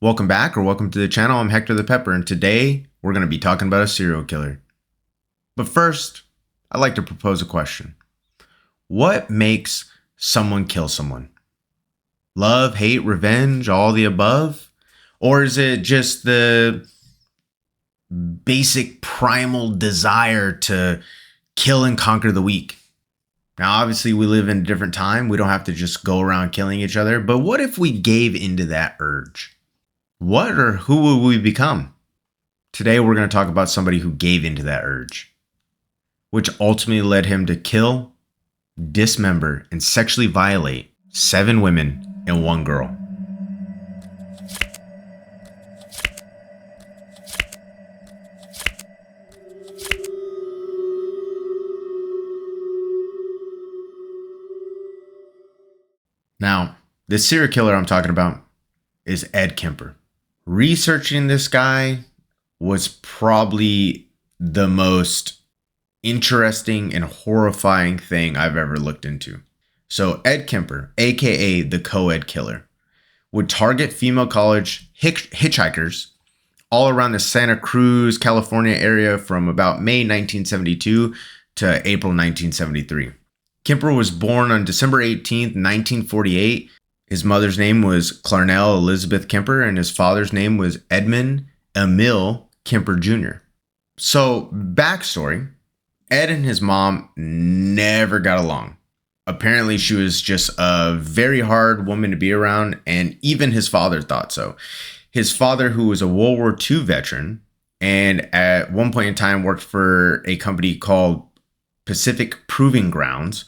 Welcome back or welcome to the channel. I'm Hector the Pepper, and today we're going to be talking about a serial killer. But first, I'd like to propose a question. What makes someone kill someone? Love, hate, revenge, all the above? Or is it just the basic primal desire to kill and conquer the weak? Now, obviously, we live in a different time. We don't have to just go around killing each other. But what if we gave into that urge? What or who will we become? Today, we're going to talk about somebody who gave into that urge, which ultimately led him to kill, dismember, and sexually violate 7 women and 1 girl. Now, the serial killer I'm talking about is Ed Kemper. Researching this guy was probably the most interesting and horrifying thing I've ever looked into. So Ed Kemper, aka the co-ed killer, would target female college hitchhikers all around the Santa Cruz, California area from about May 1972 to April 1973. Kemper was born on December 18th, 1948. His mother's name was Clarnell Elizabeth Kemper, and his father's name was Edmund Emil Kemper Jr. So, backstory, Ed and his mom never got along. Apparently, she was just a very hard woman to be around, and even his father thought so. His father, who was a World War II veteran, and at one point in time worked for a company called Pacific Proving Grounds,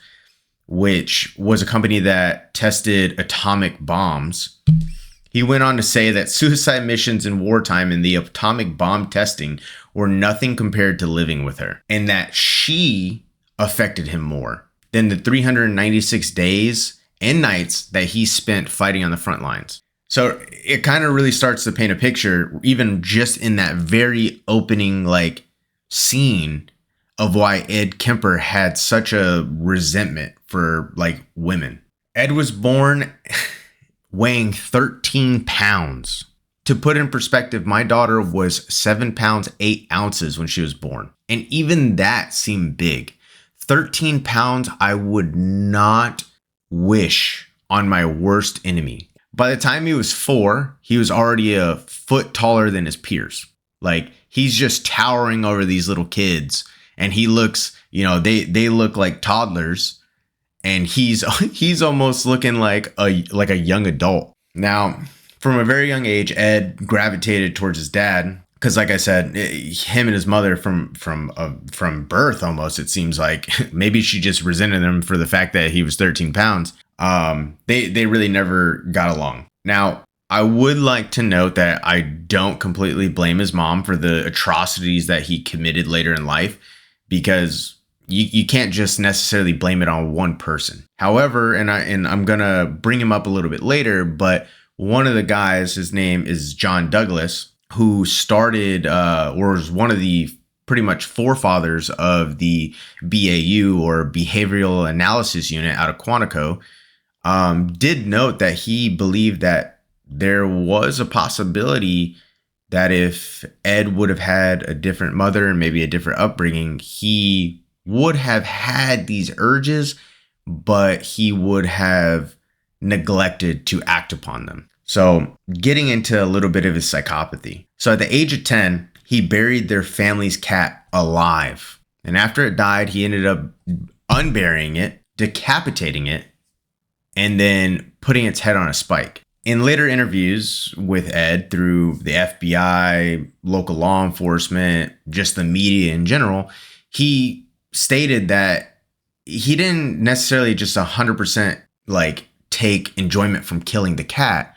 which was a company that tested atomic bombs. He went on to say that suicide missions in wartime and the atomic bomb testing were nothing compared to living with her, and that she affected him more than the 396 days and nights that he spent fighting on the front lines. So it kind of really starts to paint a picture, even just in that very opening scene, of why Ed Kemper had such a resentment for women. Ed was born weighing 13 pounds. To put in perspective, my daughter was 7 pounds 8 ounces when she was born. And even that seemed big. 13 pounds I would not wish on my worst enemy. By the time he was 4, he was already a foot taller than his peers. He's just towering over these little kids. And he looks, they look like toddlers, and he's almost looking like a young adult. Now, from a very young age, Ed gravitated towards his dad because, like I said, him and his mother from birth almost, it seems like maybe she just resented him for the fact that he was 13 pounds. They really never got along. Now, I would like to note that I don't completely blame his mom for the atrocities that he committed later in life, because you can't just necessarily blame it on one person. However, and I'm gonna bring him up a little bit later, but one of the guys, his name is John Douglas, who started or was one of the pretty much forefathers of the BAU, or Behavioral Analysis Unit, out of Quantico, did note that he believed that there was a possibility that if Ed would have had a different mother and maybe a different upbringing, he would have had these urges, but he would have neglected to act upon them. So getting into a little bit of his psychopathy. So at the age of 10, he buried their family's cat alive. And after it died, he ended up unburying it, decapitating it, and then putting its head on a spike. In later interviews with Ed through the FBI, local law enforcement, just the media in general, he stated that he didn't necessarily just 100% take enjoyment from killing the cat,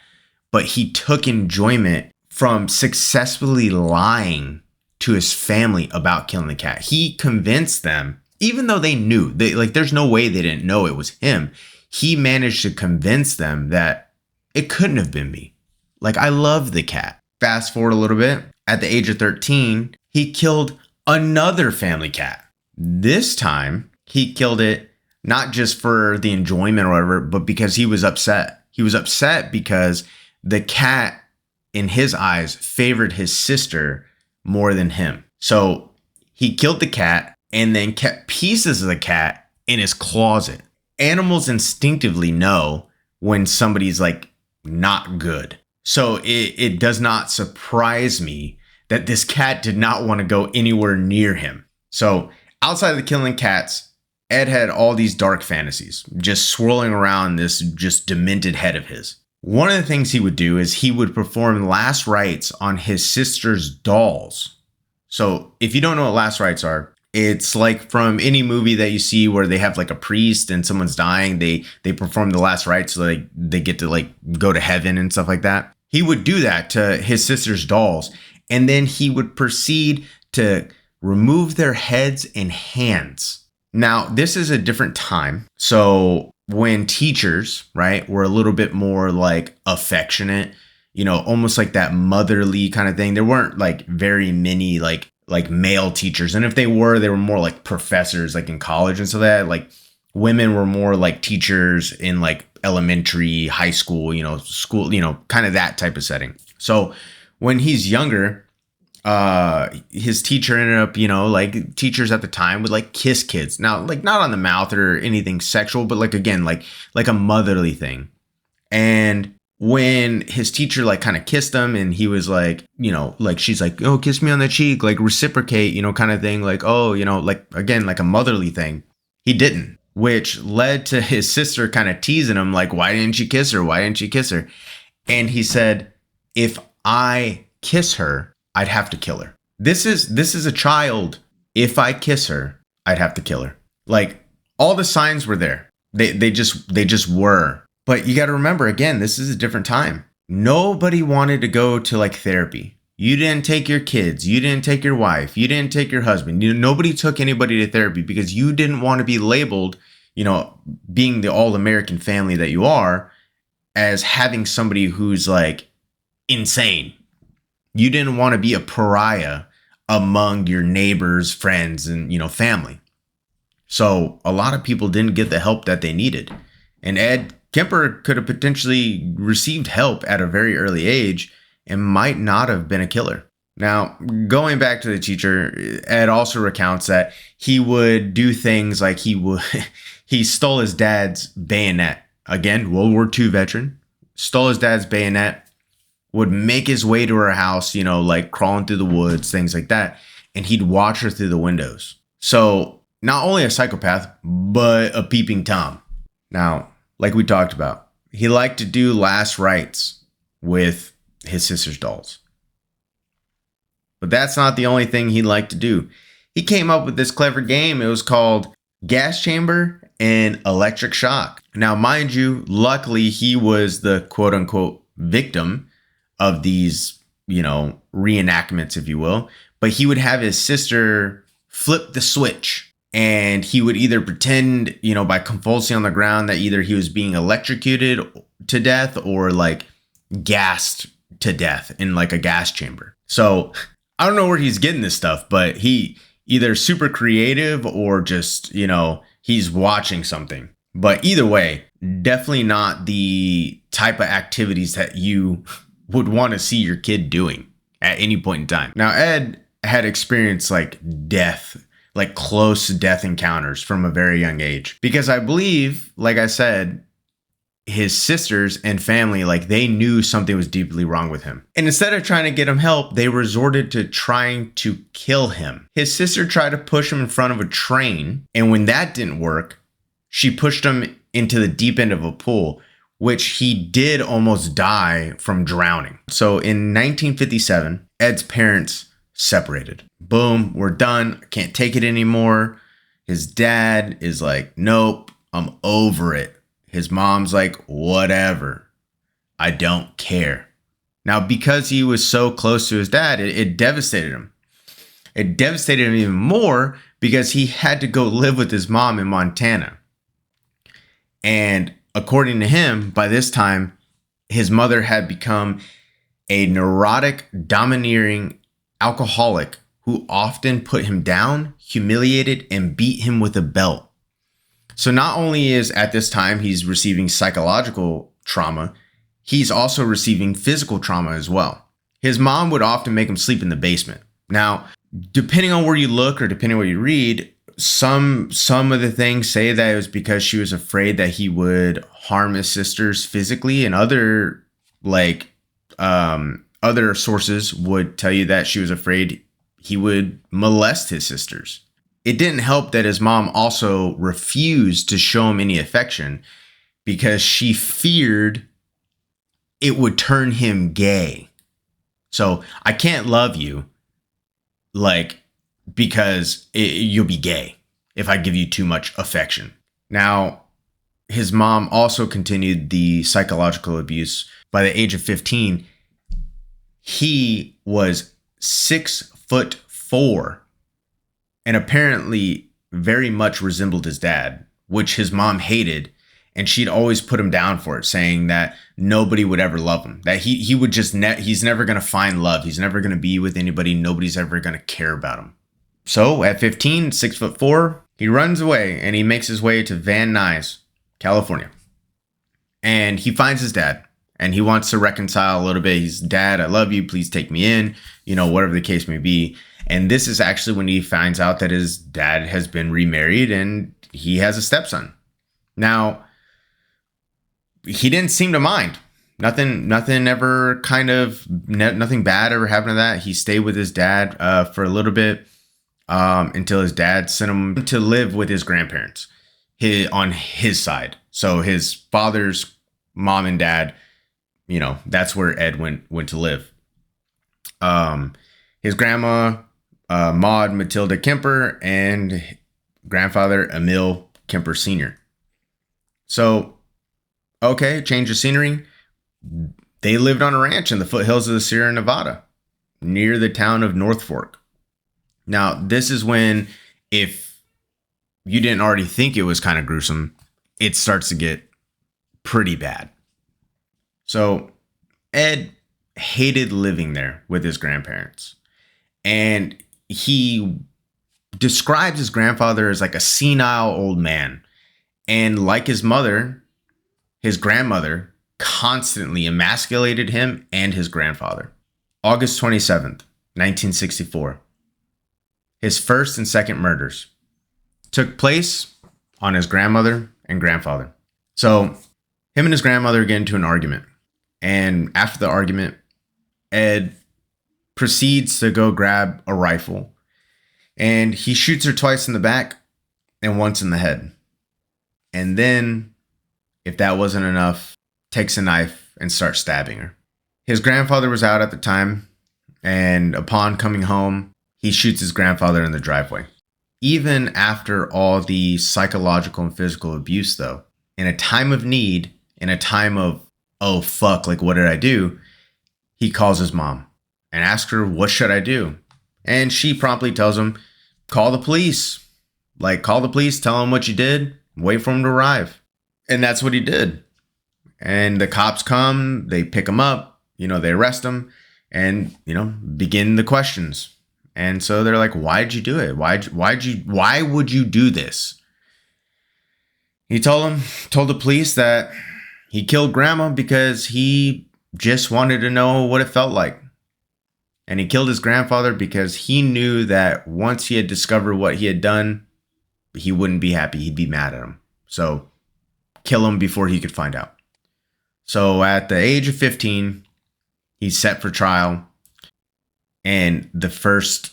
but he took enjoyment from successfully lying to his family about killing the cat. He convinced them, even though they knew, there's no way they didn't know it was him. He managed to convince them that it couldn't have been me. I love the cat. Fast forward a little bit. At the age of 13, he killed another family cat. This time, he killed it not just for the enjoyment or whatever, but because he was upset. He was upset because the cat in his eyes, favored his sister more than him. So he killed the cat and then kept pieces of the cat in his closet. Animals instinctively know when somebody's like not good. So it does not surprise me that this cat did not want to go anywhere near him. So outside of the killing cats, Ed had all these dark fantasies just swirling around this just demented head of his. One of the things he would do is he would perform last rites on his sister's dolls. So if you don't know what last rites are, it's like from any movie that you see where they have like a priest and someone's dying, they perform the last rites so they get to like go to heaven and stuff like that. He would do that to his sister's dolls, and then he would proceed to remove their heads and hands. Now, this is a different time. So when teachers, right, were a little bit more like affectionate, you know, almost like that motherly kind of thing. There weren't like very many like male teachers. And if they were more like professors, like in college and so that, like women were more like teachers in like elementary, high school, you know, school, you know, kind of that type of setting. So when he's younger, his teacher ended up, you know, like teachers at the time would like kiss kids. Now, like not on the mouth or anything sexual, but like, again, like a motherly thing. And when his teacher like kind of kissed him and he was like, you know, like she's like, oh, kiss me on the cheek, like reciprocate, you know, kind of thing. Like, oh, you know, like, again, like a motherly thing. He didn't, which led to his sister kind of teasing him like, why didn't you kiss her? Why didn't you kiss her? And he said, if I kiss her, I'd have to kill her. This is a child. If I kiss her, I'd have to kill her. Like all the signs were there. They just were. But you got to remember, again, this is a different time. Nobody wanted to go to like therapy. You didn't take your kids. You didn't take your wife. You didn't take your husband. Nobody took anybody to therapy because you didn't want to be labeled, you know, being the all-American family that you are, as having somebody who's like insane. You didn't want to be a pariah among your neighbors, friends, and, you know, family. So a lot of people didn't get the help that they needed. And Ed Kemper could have potentially received help at a very early age and might not have been a killer. Now, going back to the teacher, Ed also recounts that he would do things like he stole his dad's bayonet. Again, World War II veteran, stole his dad's bayonet, would make his way to her house, you know, like crawling through the woods, things like that. And he'd watch her through the windows. So not only a psychopath, but a peeping Tom. Now, like we talked about, he liked to do last rites with his sister's dolls. But that's not the only thing he liked to do. He came up with this clever game. It was called Gas Chamber and Electric Shock. Now, mind you, luckily he was the quote unquote victim of these, you know, reenactments, if you will. But he would have his sister flip the switch. And he would either pretend, you know, by convulsing on the ground that either he was being electrocuted to death or like gassed to death in like a gas chamber. So I don't know where he's getting this stuff, but he either super creative or just, you know, he's watching something. But either way, definitely not the type of activities that you would want to see your kid doing at any point in time. Now, Ed had experienced like death, like close death encounters from a very young age. Because I believe, like I said, his sisters and family, like they knew something was deeply wrong with him. And instead of trying to get him help, they resorted to trying to kill him. His sister tried to push him in front of a train. And when that didn't work, she pushed him into the deep end of a pool, which he did almost die from drowning. So in 1957, Ed's parents separated. Boom, we're done. I can't take it anymore. His dad is like, nope, I'm over it. His mom's like, whatever. I don't care. Now, because he was so close to his dad, it devastated him. It devastated him even more because he had to go live with his mom in Montana. And according to him, by this time, his mother had become a neurotic, domineering alcoholic who often put him down, humiliated, and beat him with a belt. So not only is at this time he's receiving psychological trauma, he's also receiving physical trauma as well. his mom would often make him sleep in the basement. Now, depending on where you look or depending on what you read, some of the things say that it was because she was afraid that he would harm his sisters physically, and other sources would tell you that she was afraid he would molest his sisters. It didn't help that his mom also refused to show him any affection because she feared it would turn him gay. So I can't love you because you'll be gay if I give you too much affection. Now, his mom also continued the psychological abuse. By the age of 15, he was 6'4" and apparently very much resembled his dad, which his mom hated. And she'd always put him down for it, saying that nobody would ever love him, that he would just he's never going to find love. He's never going to be with anybody. Nobody's ever going to care about him. So at 15, 6'4", he runs away and he makes his way to Van Nuys, California. And he finds his dad and he wants to reconcile a little bit. He's, "Dad, I love you. Please take me in," whatever the case may be. And this is actually when he finds out that his dad has been remarried and he has a stepson. Now, he didn't seem to mind. Nothing ever nothing bad ever happened to that. He stayed with his dad for a little bit until his dad sent him to live with his grandparents on his side. So his father's mom and dad, that's where Ed went to live. His grandma, Maud Matilda Kemper, and grandfather Emil Kemper Sr. So, okay, change of scenery. They lived on a ranch in the foothills of the Sierra Nevada, near the town of North Fork. Now, this is when, if you didn't already think it was kind of gruesome, it starts to get pretty bad. So, Ed hated living there with his grandparents. And he describes his grandfather as like a senile old man. And like his mother, his grandmother constantly emasculated him and his grandfather. August 27th, 1964. His first and second murders took place on his grandmother and grandfather. So him and his grandmother get into an argument. And after the argument, Ed proceeds to go grab a rifle. And he shoots her twice in the back and once in the head. And then, if that wasn't enough, takes a knife and starts stabbing her. His grandfather was out at the time, and upon coming home, he shoots his grandfather in the driveway. Even after all the psychological and physical abuse, though, in a time of need, in a time of, oh fuck, what did I do? He calls his mom and asks her, what should I do? And she promptly tells him, call the police. Call the police, tell them what you did, wait for him to arrive. And that's what he did. And the cops come, they pick him up, they arrest him and, begin the questions. And so they're like, why'd you do it? Why would you do this? He told the police that he killed grandma because he just wanted to know what it felt like. And he killed his grandfather because he knew that once he had discovered what he had done, he wouldn't be happy. He'd be mad at him. So kill him before he could find out. So at the age of 15, he's set for trial. And the first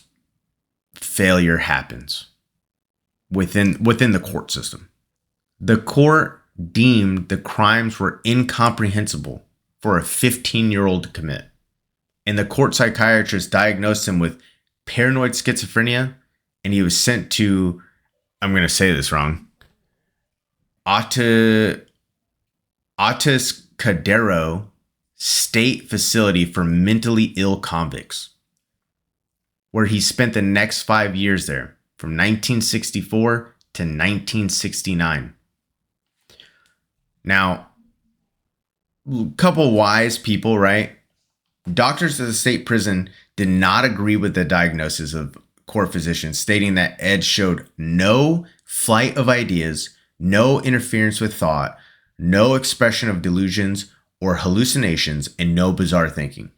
failure happens within the court system. The court deemed the crimes were incomprehensible for a 15-year-old to commit. And the court psychiatrist diagnosed him with paranoid schizophrenia, and he was sent to, I'm going to say this wrong, Atascadero State Facility for Mentally Ill Convicts, where he spent the next 5 years there, from 1964 to 1969. Now, a couple wise people, right? Doctors at the state prison did not agree with the diagnosis of court physicians, stating that Ed showed no flight of ideas, no interference with thought, no expression of delusions or hallucinations, and no bizarre thinking.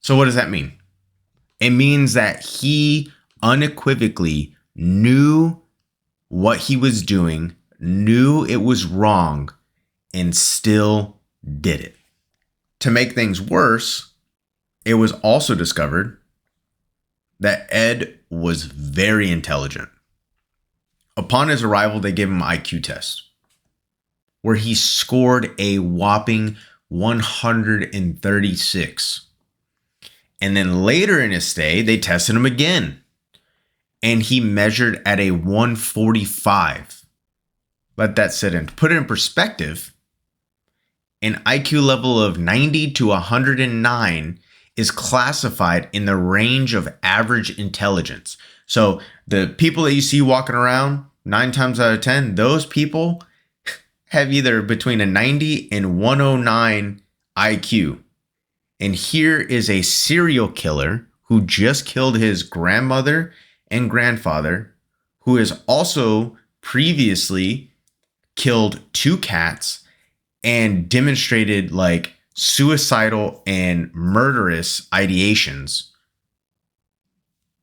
So what does that mean? It means that he unequivocally knew what he was doing, knew it was wrong, and still did it. To make things worse, it was also discovered that Ed was very intelligent. Upon his arrival, they gave him an IQ test where he scored a whopping 136. And then later in his stay, they tested him again, and he measured at a 145. Let that sit in. To put it in perspective, an IQ level of 90 to 109 is classified in the range of average intelligence. So the people that you see walking around 9 times out of 10, those people have either between a 90 and 109 IQ. And here is a serial killer who just killed his grandmother and grandfather, who has also previously killed 2 cats and demonstrated like suicidal and murderous ideations,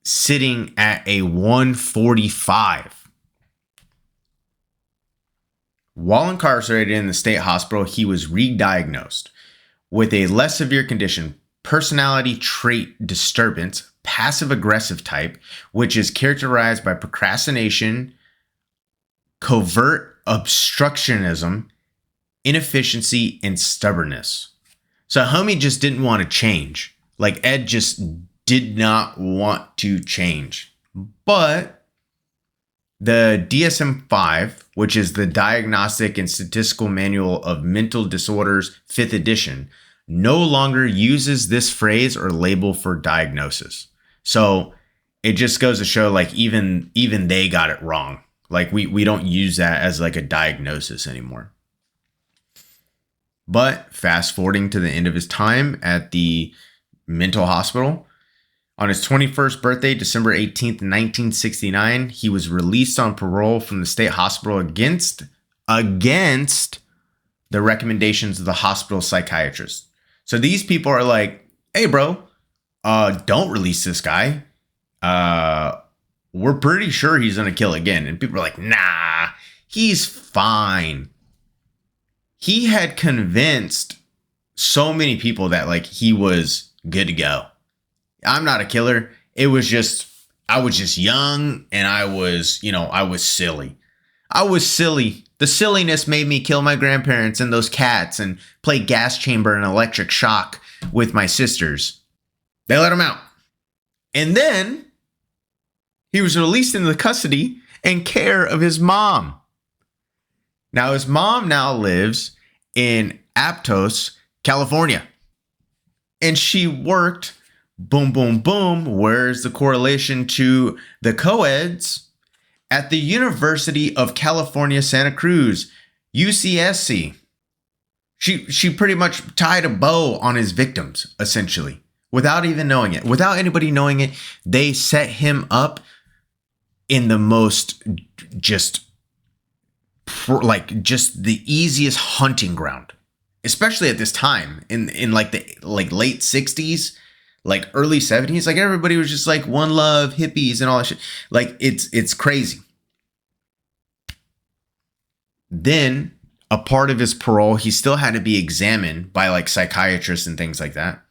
sitting at a 145. While incarcerated in the state hospital, he was re-diagnosed with a less severe condition, personality trait disturbance, passive aggressive type, which is characterized by procrastination, covert obstructionism, inefficiency, and stubbornness. So homie just didn't want to change. Like Ed just did not want to change. But the DSM-5, which is the Diagnostic and Statistical Manual of Mental Disorders, 5th edition, no longer uses this phrase or label for diagnosis. So it just goes to show like even they got it wrong. Like we don't use that as like a diagnosis anymore. But fast forwarding to the end of his time at the mental hospital, on his 21st birthday, December 18th, 1969, he was released on parole from the state hospital against the recommendations of the hospital psychiatrist. So these people are like, hey, bro, don't release this guy. We're pretty sure he's going to kill again. And people are like, nah, he's fine. He had convinced so many people that like he was good to go. I'm not a killer. It was just, I was just young and I was silly. I was silly. The silliness made me kill my grandparents and those cats and play gas chamber and electric shock with my sisters. They let him out. And then he was released into the custody and care of his mom. Now his mom now lives in Aptos, California. And she worked, boom, boom, boom, where's the correlation to the co-eds? At the University of California, Santa Cruz, UCSC. She pretty much tied a bow on his victims, essentially, without even knowing it. Without anybody knowing it, they set him up in the most just the easiest hunting ground, especially at this time in like the late 60s, like early 70s. Like everybody was just like one love, hippies and all that shit. Like it's crazy. Then a part of his parole, he still had to be examined by like psychiatrists and things like that.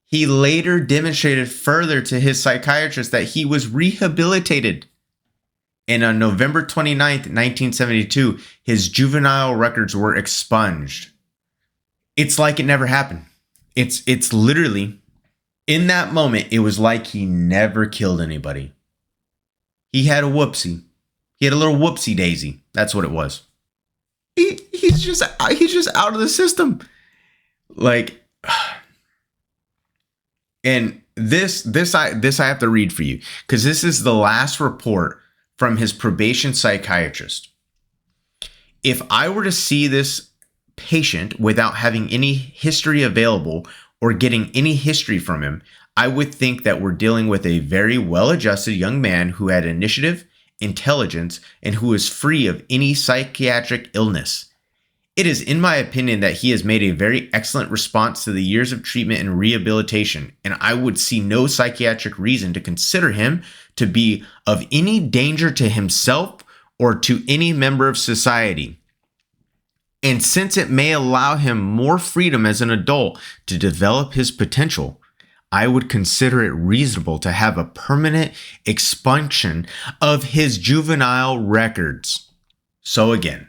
He later demonstrated further to his psychiatrist that he was rehabilitated. And on November 29th, 1972, his juvenile records were expunged. It's like it never happened. It's literally, in that moment, it was like he never killed anybody. He had a whoopsie. He had a little whoopsie daisy. That's what it was. He's just out of the system. Like, and this I have to read for you because this is the last report from his probation psychiatrist. If I were to see this patient without having any history available or getting any history from him, I would think that we're dealing with a very well-adjusted young man who had initiative, intelligence, and who is free of any psychiatric illness. It is in my opinion that he has made a very excellent response to the years of treatment and rehabilitation, and I would see no psychiatric reason to consider him to be of any danger to himself or to any member of society. And since it may allow him more freedom as an adult to develop his potential, I would consider it reasonable to have a permanent expunction of his juvenile records. So again,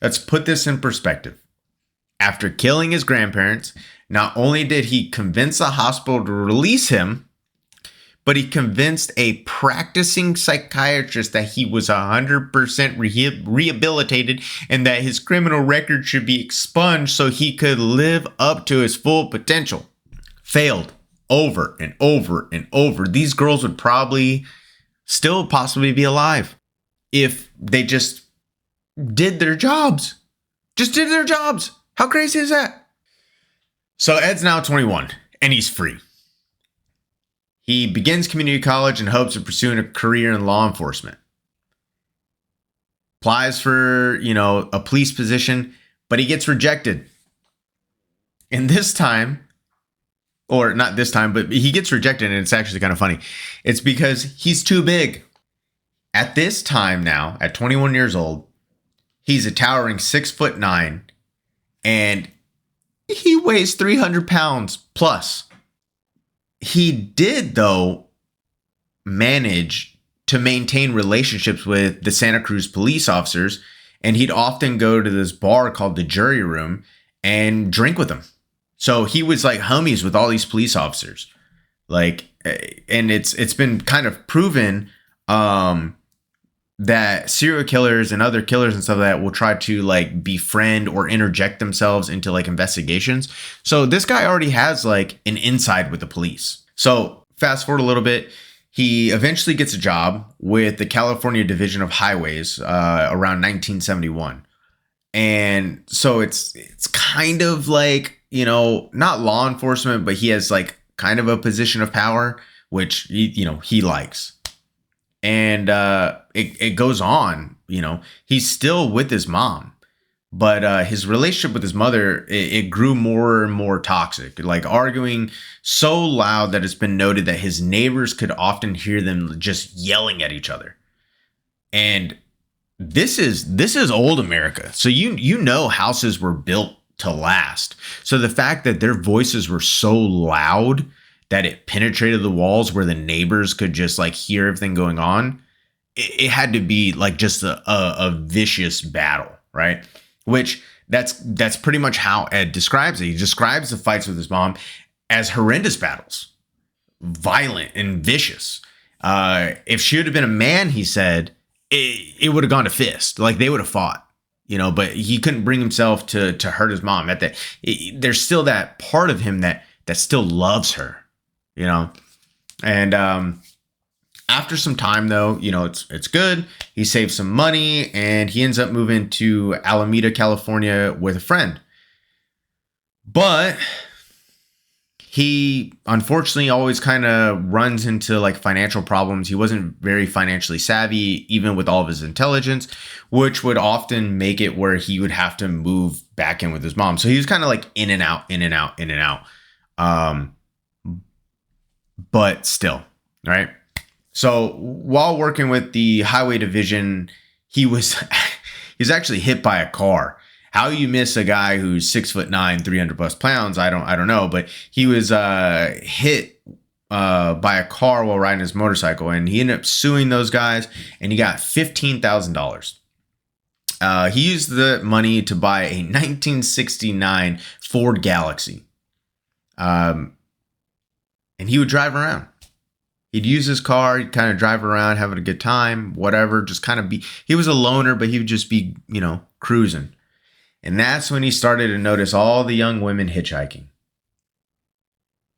let's put this in perspective. After killing his grandparents, not only did he convince a hospital to release him, but he convinced a practicing psychiatrist that he was 100% rehabilitated and that his criminal record should be expunged so he could live up to his full potential. Failed over and over and over. These girls would probably still possibly be alive if they just did their jobs. Just did their jobs. How crazy is that? So Ed's now 21 and he's free. He begins community college in hopes of pursuing a career in law enforcement. Applies for, a police position, but he gets rejected. And this time, or not this time, but he gets rejected, and it's actually kind of funny. It's because he's too big. At this time now, at 21 years old, he's a towering 6'9", and he weighs 300 pounds plus. He did, though, manage to maintain relationships with the Santa Cruz police officers, and he'd often go to this bar called the Jury Room and drink with them. So he was like homies with all these police officers. And it's been kind of proven that serial killers and other killers and stuff like that will try to befriend or interject themselves into investigations. So this guy already has an inside with the police. So fast forward a little bit, he eventually gets a job with the California Division of Highways around 1971. And so it's kind of not law enforcement, but he has kind of a position of power, which he likes. And it goes on, he's still with his mom, but his relationship with his mother, it grew more and more toxic, arguing so loud that it's been noted that his neighbors could often hear them just yelling at each other. And this is old America. So houses were built to last. So the fact that their voices were so loud that it penetrated the walls where the neighbors could just hear everything going on, it had to be just a vicious battle, right? Which that's pretty much how Ed describes it. He describes the fights with his mom as horrendous battles, violent and vicious. If she would have been a man, he said, it would have gone to fist. They would have fought. But he couldn't bring himself to hurt his mom. There's still that part of him that still loves her. And after some time, though, it's good. He saves some money and he ends up moving to Alameda, California with a friend. But he unfortunately always kind of runs into financial problems. He wasn't very financially savvy, even with all of his intelligence, which would often make it where he would have to move back in with his mom. So he was kind of in and out, in and out, in and out. But still, right? So while working with the highway division, he's actually hit by a car. How you miss a guy who's 6'9", 300 plus pounds, I don't know. But he was hit by a car while riding his motorcycle, and he ended up suing those guys, and he got $15,000. He used the money to buy a 1969 Ford Galaxy. And he would drive around. He'd use his car. He'd kind of drive around, having a good time, whatever. Just kind of he was a loner, but he would just be, cruising. And that's when he started to notice all the young women hitchhiking.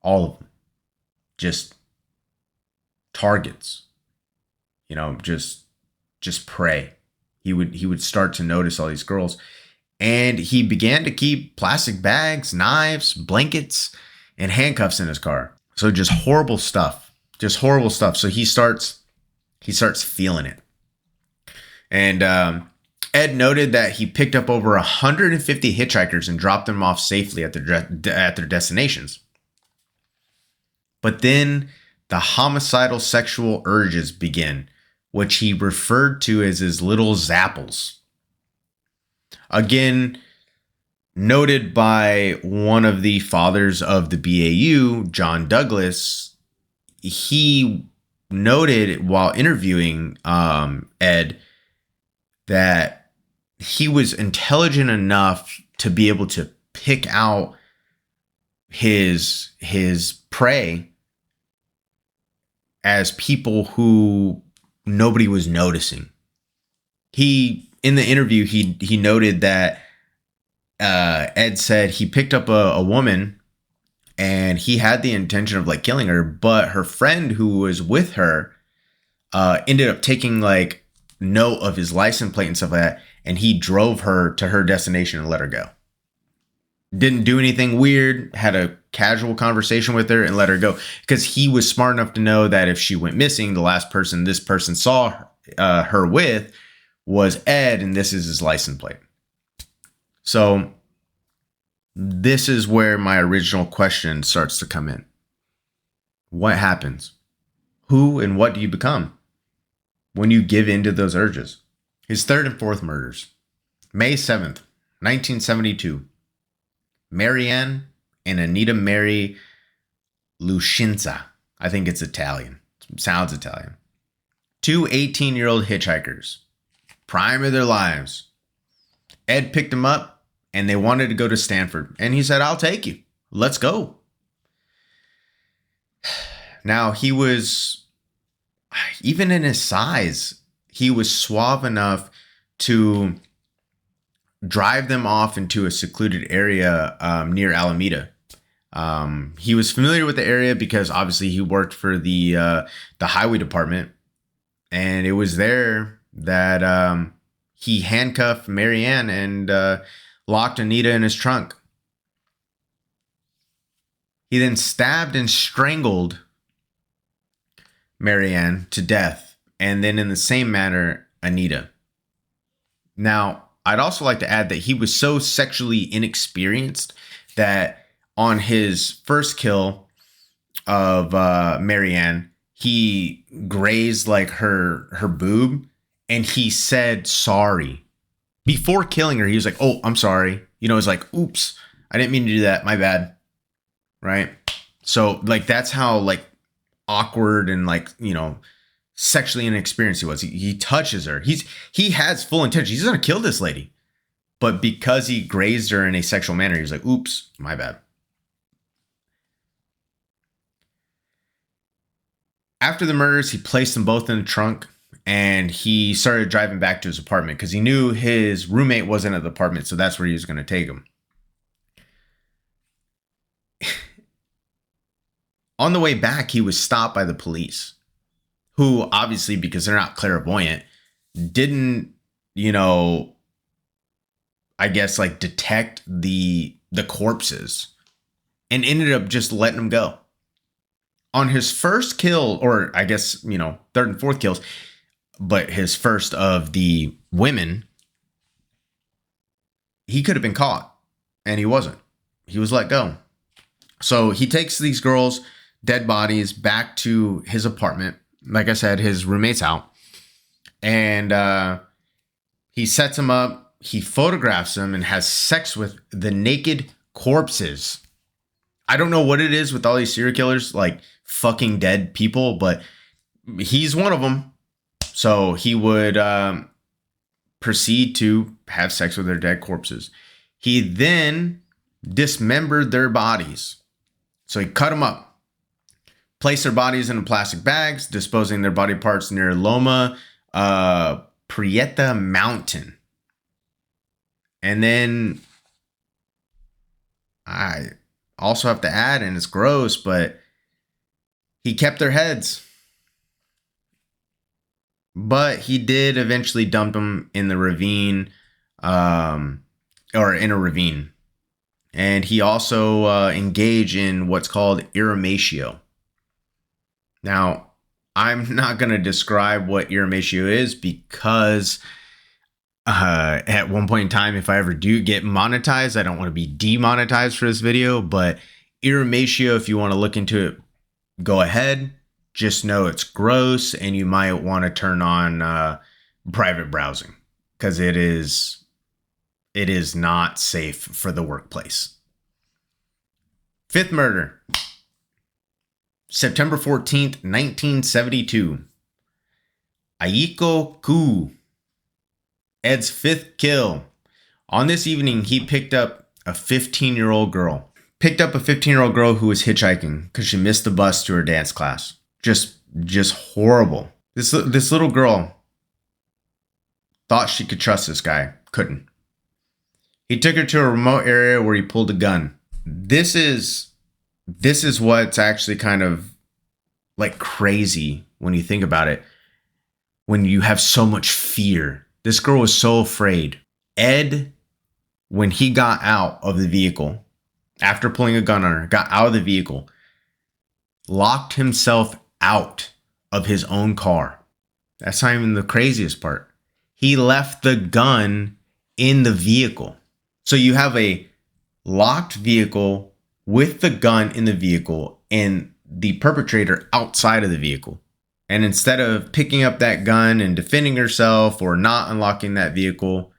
All of them. Just targets. Just prey. He would start to notice all these girls. And he began to keep plastic bags, knives, blankets, and handcuffs in his car. So just horrible stuff. So he starts feeling it. And Ed noted that he picked up over 150 hitchhikers and dropped them off safely at their destinations. But then the homicidal sexual urges begin, which he referred to as his little zapples. Again, noted by one of the fathers of the BAU, John Douglas, he noted while interviewing Ed that he was intelligent enough to be able to pick out his prey as people who nobody was noticing. In the interview, he noted that Ed said he picked up a woman and he had the intention of like killing her, but her friend who was with her ended up taking like note of his license plate and stuff like that, and he drove her to her destination and let her go. Didn't do anything weird, had a casual conversation with her and let her go, because he was smart enough to know that if she went missing, the last person this person saw her with was Ed, and this is his license plate. So this is where my original question starts to come in. What happens? Who and what do you become when you give in to those urges? His third and fourth murders. May 7th, 1972. Marianne and Anita Mary Luscinza. I think it's Italian. Sounds Italian. Two 18-year-old hitchhikers. Prime of their lives. Ed picked them up and they wanted to go to Stanford. And he said, I'll take you. Let's go. Now, he was, even in his size, he was suave enough to drive them off into a secluded area near Alameda. He was familiar with the area because obviously he worked for the highway department, and it was there that he handcuffed Marianne and locked Anita in his trunk. He then stabbed and strangled Marianne to death, and then in the same manner, Anita. Now, I'd also like to add that he was so sexually inexperienced that on his first kill of Marianne, he grazed like her boob, and he said sorry. Before killing her, he was like, oh, I'm sorry. You know, it's like, oops, I didn't mean to do that. My bad. Right? So, like, that's how, like, awkward and, like, you know, sexually inexperienced he was. He touches her. He has full intention. He's going to kill this lady. But because he grazed her in a sexual manner, he was like, oops, my bad. After the murders, he placed them both in the trunk and he started driving back to his apartment because he knew his roommate wasn't at the apartment, so that's where he was going to take him. On the way back, he was stopped by the police, who obviously, because they're not clairvoyant, didn't, you know, I guess, like, detect the corpses and ended up just letting him go. On his first kill, or I guess, you know, third and fourth kills, but his first of the women, he could have been caught, and he wasn't. He was let go. So he takes these girls' dead bodies back to his apartment. Like I said, his roommate's out. And he sets them up. He photographs them and has sex with the naked corpses. I don't know what it is with all these serial killers, like fucking dead people, but he's one of them. So he would proceed to have sex with their dead corpses. He then dismembered their bodies. So he cut them up, placed their bodies in plastic bags, disposing their body parts near Loma Prieta Mountain. And then I also have to add, and it's gross, but he kept their heads. But he did eventually dump them in the ravine, or in a ravine. And he also engaged in what's called irimatio. Now, I'm not going to describe what irimatio is because At one point in time, if I ever do get monetized, I don't want to be demonetized for this video, but Iramatio, if you want to look into it, go ahead. Just know it's gross and you might want to turn on private browsing because it is not safe for the workplace. Fifth murder, September 14th, 1972. Aiko Ku, Ed's fifth kill. On this evening, he picked up a 15-year-old girl. Picked up a 15-year-old girl who was hitchhiking because she missed the bus to her dance class. Just horrible. This little girl thought she could trust this guy. Couldn't. He took her to a remote area where he pulled a gun. This is what's actually kind of like crazy when you think about it. When you have so much fear. This girl was so afraid. Ed, when he got out of the vehicle, after pulling a gun on her, got out of the vehicle, locked himself out of his own car. That's not even the craziest part. He left the gun in the vehicle. So you have a locked vehicle with the gun in the vehicle and the perpetrator outside of the vehicle. And instead of picking up that gun and defending herself or not unlocking that vehicle,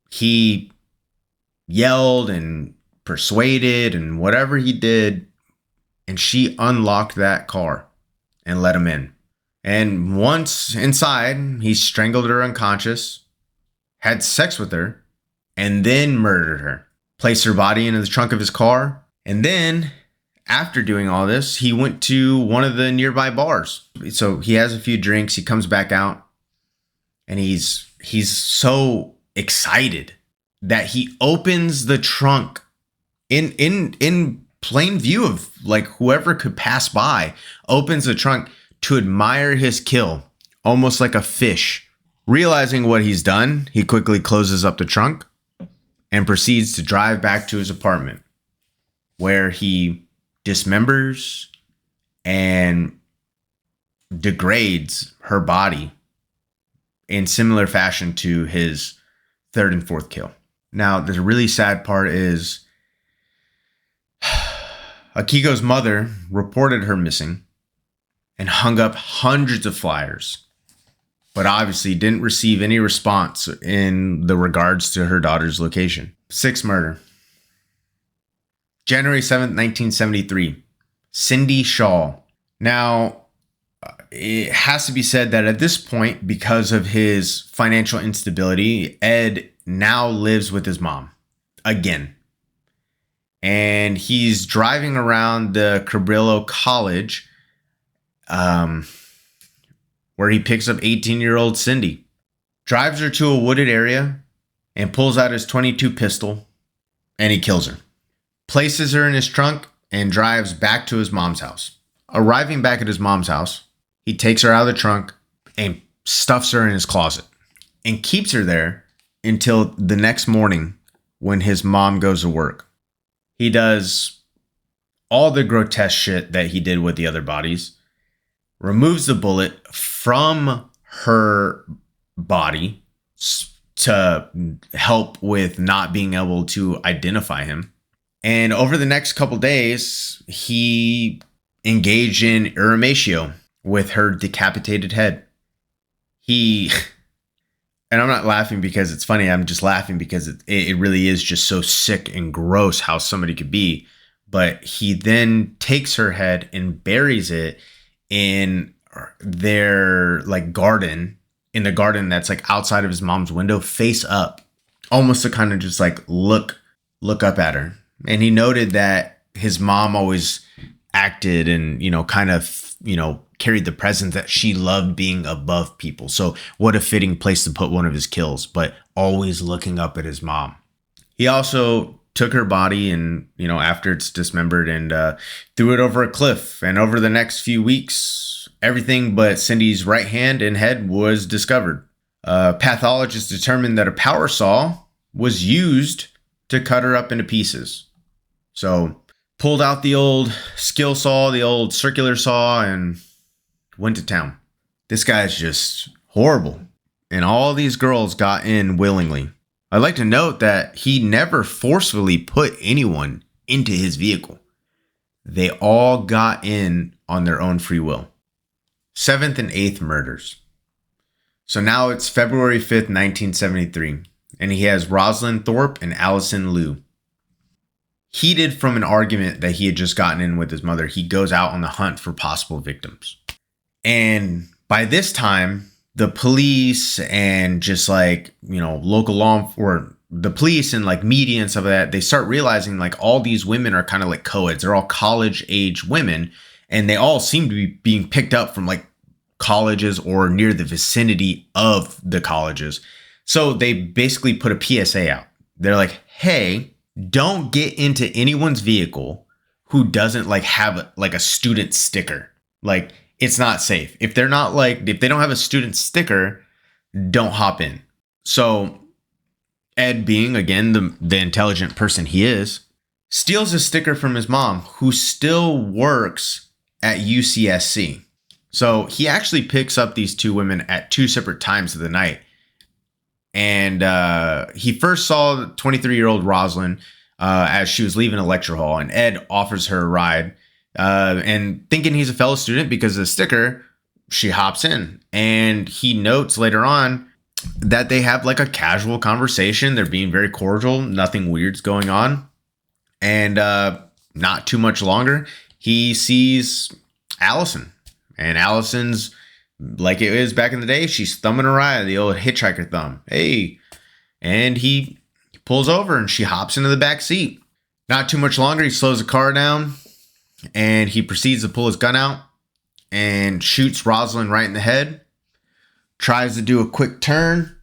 he yelled and persuaded and whatever he did, and she unlocked that car and let him in. And once inside, he strangled her unconscious, had sex with her, and then murdered her. Placed her body in the trunk of his car, and then after doing all this, he went to one of the nearby bars. So he has a few drinks. He comes back out and he's so excited that he opens the trunk in plain view of like whoever could pass by, opens the trunk to admire his kill, almost like a fish. Realizing what he's done, he quickly closes up the trunk and proceeds to drive back to his apartment where he dismembers and degrades her body in similar fashion to his third and fourth kill. Now, the really sad part is Akiko's mother reported her missing and hung up hundreds of flyers, but obviously didn't receive any response in the regards to her daughter's location. Sixth murder, January 7th, 1973, Cindy Shaw. Now, it has to be said that at this point, because of his financial instability, Ed now lives with his mom again. And he's driving around the Cabrillo College where he picks up 18-year-old Cindy, drives her to a wooded area and pulls out his .22 pistol and he kills her. Places her in his trunk and drives back to his mom's house. Arriving back at his mom's house, he takes her out of the trunk and stuffs her in his closet and keeps her there until the next morning when his mom goes to work. He does all the grotesque shit that he did with the other bodies, removes the bullet from her body to help with not being able to identify him. And over the next couple days, he engaged in iramatio with her decapitated head. And I'm not laughing because it's funny. I'm just laughing because it really is just so sick and gross how somebody could be. But he then takes her head and buries it in their like garden, in the garden that's like outside of his mom's window, face up, almost to kind of just like look up at her. And he noted that his mom always acted and, kind of, carried the presence that she loved being above people. So what a fitting place to put one of his kills, but always looking up at his mom. He also took her body and, after it's dismembered and threw it over a cliff. And over the next few weeks, everything but Cindy's right hand and head was discovered. Pathologists determined that a power saw was used to cut her up into pieces. So pulled out the old skill saw, the old circular saw, and went to town. This guy's just horrible. And all these girls got in willingly. I'd like to note that he never forcefully put anyone into his vehicle. They all got in on their own free will. 7th and 8th murders. So now it's February 5th, 1973, and he has Rosalind Thorpe and Allison Liu. Heated from an argument that he had just gotten in with his mother, he goes out on the hunt for possible victims. And by this time, the police and just like, local law, or the police and like media and stuff like that, they start realizing like all these women are kind of like co-eds. They're all college age women, and they all seem to be being picked up from like colleges or near the vicinity of the colleges. So they basically put a PSA out. They're like, hey, don't get into anyone's vehicle who doesn't like have like a student sticker. Like, it's not safe. If they don't have a student sticker, don't hop in. So Ed, being again the intelligent person he is, steals a sticker from his mom, who still works at UCSC. So he actually picks up these two women at two separate times of the night. And he first saw 23-year-old Rosalind as she was leaving a lecture hall, and Ed offers her a ride. And thinking he's a fellow student because of the sticker, she hops in. And he notes later on that they have like a casual conversation. They're being very cordial. Nothing weird's going on. And not too much longer, he sees Allison. And Allison's like it is back in the day. She's thumbing a ride, the old hitchhiker thumb. Hey. And he pulls over and she hops into the back seat. Not too much longer, he slows the car down and he proceeds to pull his gun out and shoots Rosalind right in the head. Tries to do a quick turn,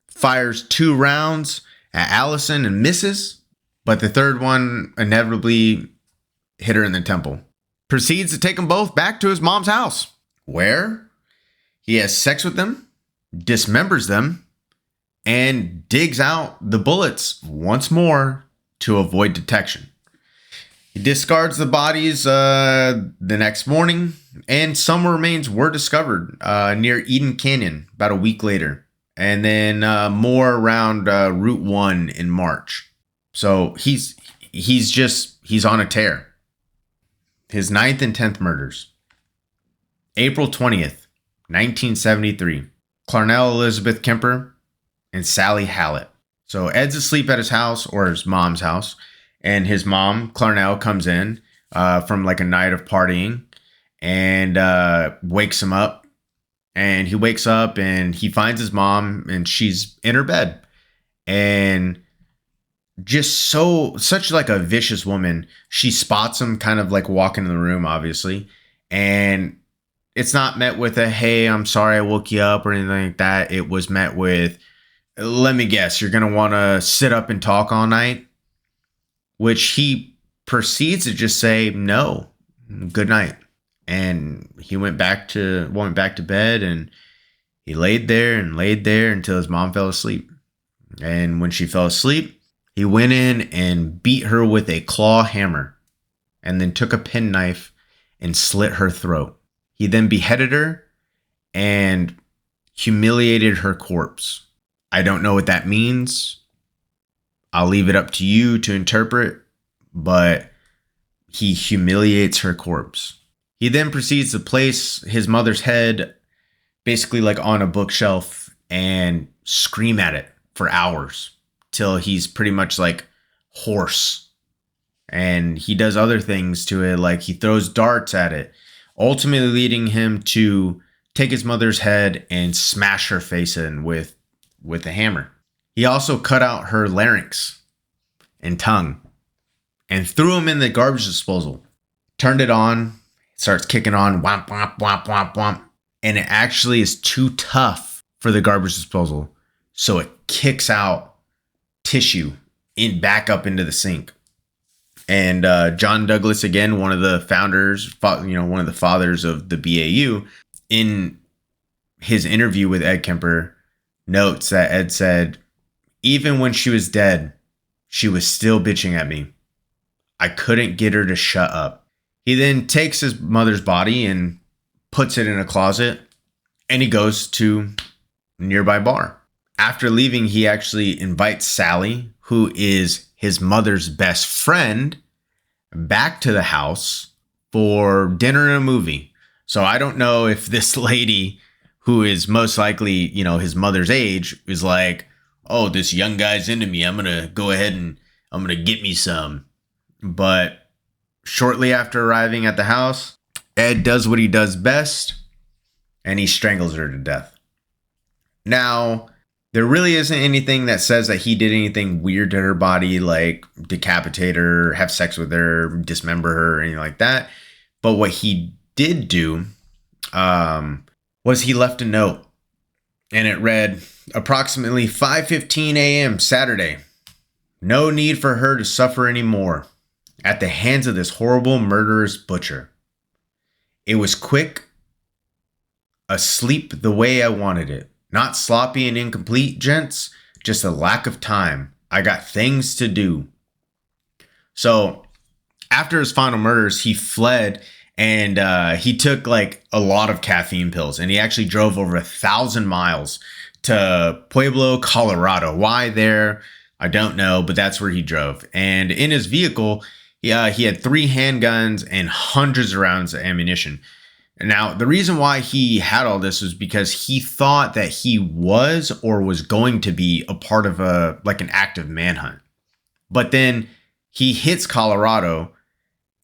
fires 2 rounds at Allison and misses, but the third one inevitably hit her in the temple. Proceeds to take them both back to his mom's house, where he has sex with them, dismembers them, and digs out the bullets once more to avoid detection. He discards the bodies the next morning, and some remains were discovered near Eden Canyon about a week later, and then more around Route 1 in March. So he's on a tear. His 9th and 10th murders. April 20th, 1973. Clarnell Elizabeth Kemper and Sally Hallett. So Ed's asleep at his house, or his mom's house, and his mom, Clarnell, comes in from like a night of partying and wakes him up. And he wakes up and he finds his mom and she's in her bed. And just such like a vicious woman. She spots him kind of like walking in the room, obviously. And it's not met with a, hey, I'm sorry I woke you up or anything like that. It was met with, let me guess, you're going to want to sit up and talk all night? Which he proceeds to just say, no, good night. And he went back to bed, and he laid there until his mom fell asleep. And when she fell asleep, he went in and beat her with a claw hammer and then took a penknife and slit her throat. He then beheaded her and humiliated her corpse. I don't know what that means. I'll leave it up to you to interpret, but he humiliates her corpse. He then proceeds to place his mother's head basically like on a bookshelf and scream at it for hours till he's pretty much like hoarse. And he does other things to it, like he throws darts at it, ultimately leading him to take his mother's head and smash her face in with a hammer. He also cut out her larynx and tongue and threw them in the garbage disposal. Turned it on, starts kicking on, womp, womp, womp, womp, womp. And it actually is too tough for the garbage disposal. So it kicks out tissue back up into the sink. And John Douglas, again, one of the founders, one of the fathers of the BAU, in his interview with Ed Kemper, notes that Ed said, even when she was dead, she was still bitching at me. I couldn't get her to shut up. He then takes his mother's body and puts it in a closet, and he goes to nearby bar. After leaving, he actually invites Sally, who is his mother's best friend, back to the house for dinner and a movie. So I don't know if this lady, who is most likely, his mother's age, is like, oh, this young guy's into me. I'm going to go ahead and I'm going to get me some. But shortly after arriving at the house, Ed does what he does best, and he strangles her to death. Now, there really isn't anything that says that he did anything weird to her body, like decapitate her, have sex with her, dismember her, or anything like that. But what he did do was he left a note, and it read, approximately 5:15 a.m. Saturday. No need for her to suffer anymore at the hands of this horrible murderous butcher. It was quick, asleep the way I wanted it. Not sloppy and incomplete, gents. Just a lack of time. I got things to do. So, after his final murders, he fled and he took like a lot of caffeine pills. And he actually drove over 1,000 miles to Pueblo, Colorado. Why there? I don't know, but that's where he drove. And in his vehicle, he had 3 handguns and hundreds of rounds of ammunition. Now, the reason why he had all this was because he thought that he was or was going to be a part of an active manhunt. But then he hits Colorado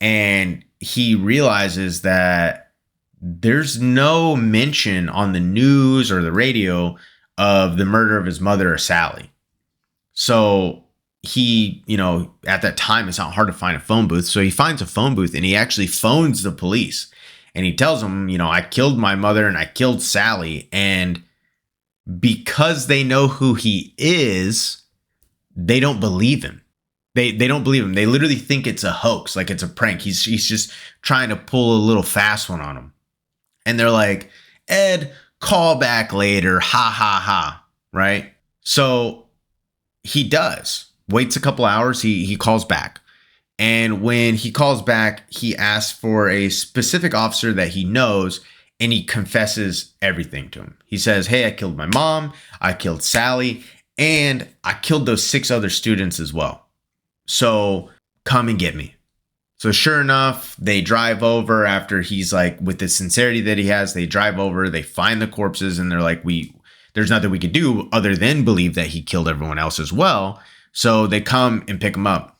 and he realizes that there's no mention on the news or the radio of the murder of his mother or Sally. So he, at that time, it's not hard to find a phone booth. So he finds a phone booth and he actually phones the police. And he tells them, I killed my mother and I killed Sally. And because they know who he is, they don't believe him. They don't believe him. They literally think it's a hoax, like it's a prank. He's just trying to pull a little fast one on them. And they're like, Ed, call back later. Ha, ha, ha. Right? So he does. Waits a couple hours. He calls back. And when he calls back, he asks for a specific officer that he knows, and he confesses everything to him. He says, hey, I killed my mom, I killed Sally, and I killed those 6 other students as well. So come and get me. So sure enough, they drive over after he's like, with the sincerity that he has, they drive over, they find the corpses, and they're like, there's nothing we could do other than believe that he killed everyone else as well. So they come and pick him up.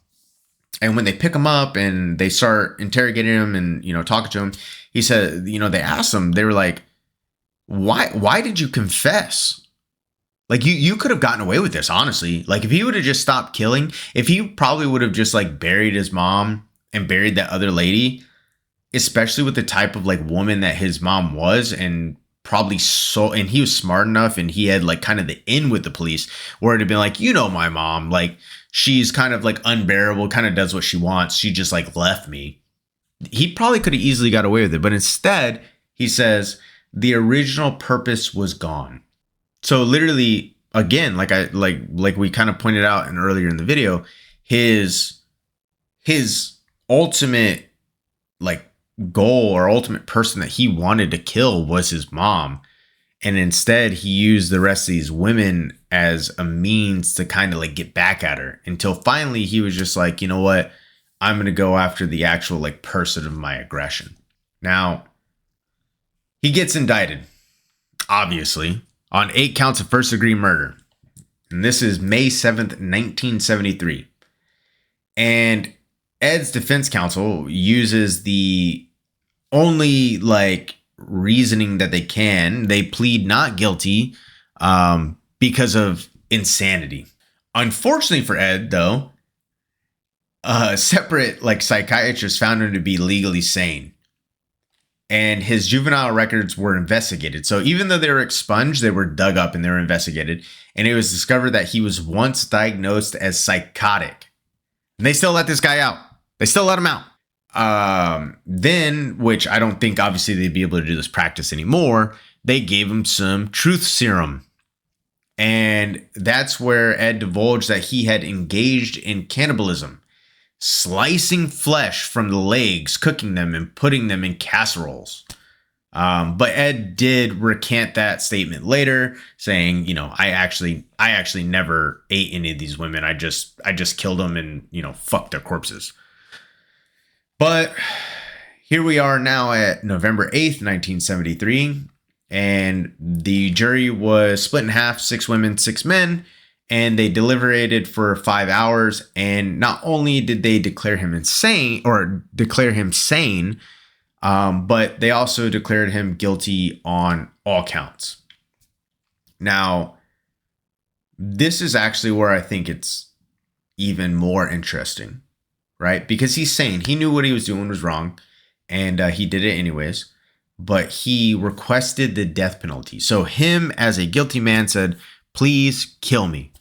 And when they pick him up and they start interrogating him and, talking to him, he said, they asked him, they were like, why did you confess? Like you could have gotten away with this, honestly. Like if he would have just stopped killing, if he probably would have just like buried his mom and buried that other lady, especially with the type of like woman that his mom was, and probably and he was smart enough and he had like kind of the in with the police where it'd have been like, my mom, like, she's kind of like unbearable, kind of does what she wants. She just like left me. He probably could have easily got away with it. But instead, he says the original purpose was gone. So literally, again, like we kind of pointed out earlier in the video, his ultimate like goal or ultimate person that he wanted to kill was his mom. And instead, he used the rest of these women as a means to kind of like get back at her, until finally he was just like, you know what? I'm going to go after the actual like person of my aggression. Now, he gets indicted, obviously, on 8 counts of first-degree murder. And this is May 7th, 1973. And Ed's defense counsel uses the only like reasoning that they can. They plead not guilty because of insanity. Unfortunately for Ed, though, a separate like psychiatrist found him to be legally sane, and his juvenile records were investigated. So even though they were expunged, they were dug up and they were investigated, and it was discovered that he was once diagnosed as psychotic. And they still let this guy out. They still let him out. Then, which I don't think obviously they'd be able to do this practice anymore, they gave him some truth serum. And that's where Ed divulged that he had engaged in cannibalism, slicing flesh from the legs, cooking them, and putting them in casseroles. But Ed did recant that statement later, saying, I actually never ate any of these women. I just killed them and, fucked their corpses. But here we are now at November 8th, 1973, and the jury was split in half, 6 women, 6 men, and they deliberated for 5 hours. And not only did they declare him sane, but they also declared him guilty on all counts. Now, this is actually where I think it's even more interesting, right? Because he's sane. He knew what he was doing was wrong, and he did it anyways. But he requested the death penalty. So him, as a guilty man, said, "Please kill me."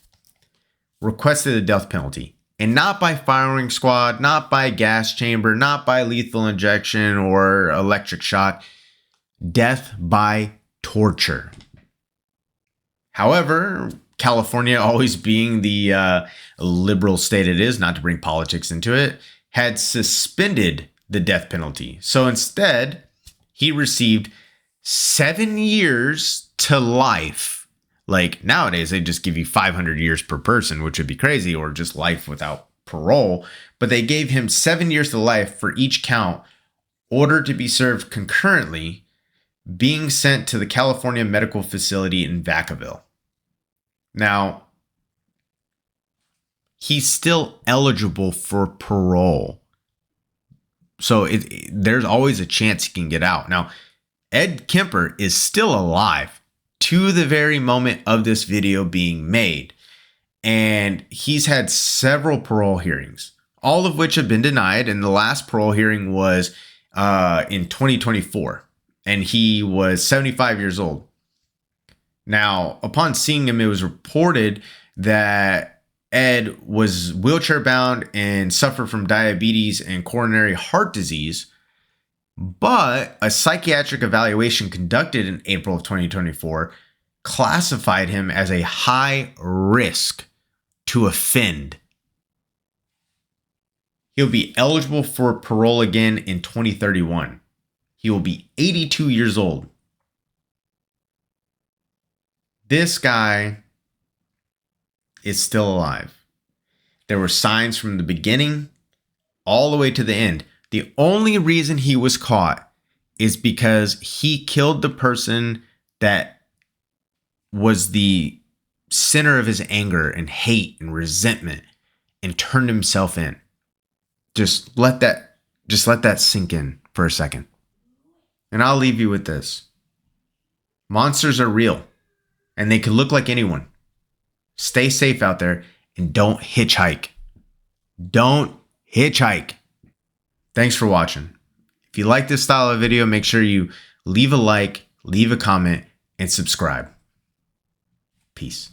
Requested the death penalty. And not by firing squad, not by gas chamber, not by lethal injection or electric shock. Death by torture. However, California, always being the liberal state it is, not to bring politics into it, had suspended the death penalty. So instead, he received 7 years to life. Like nowadays, they just give you 500 years per person, which would be crazy, or just life without parole. But they gave him 7 years to life for each count, ordered to be served concurrently, being sent to the California Medical Facility in Vacaville. Now, he's still eligible for parole. So there's always a chance he can get out. Now, Ed Kemper is still alive to the very moment of this video being made. And he's had several parole hearings, all of which have been denied. And the last parole hearing was in 2024. And he was 75 years old. Now, upon seeing him, it was reported that Ed was wheelchair bound and suffered from diabetes and coronary heart disease. But a psychiatric evaluation conducted in April of 2024 classified him as a high risk to offend. He'll be eligible for parole again in 2031. He will be 82 years old. This guy is still alive. There were signs from the beginning all the way to the end. The only reason he was caught is because he killed the person that was the center of his anger and hate and resentment and turned himself in. Just let that sink in for a second. And I'll leave you with this. Monsters are real, and they can look like anyone. Stay safe out there and don't hitchhike. Don't hitchhike. Thanks for watching. If you like this style of video, make sure you leave a like, leave a comment, and subscribe. Peace.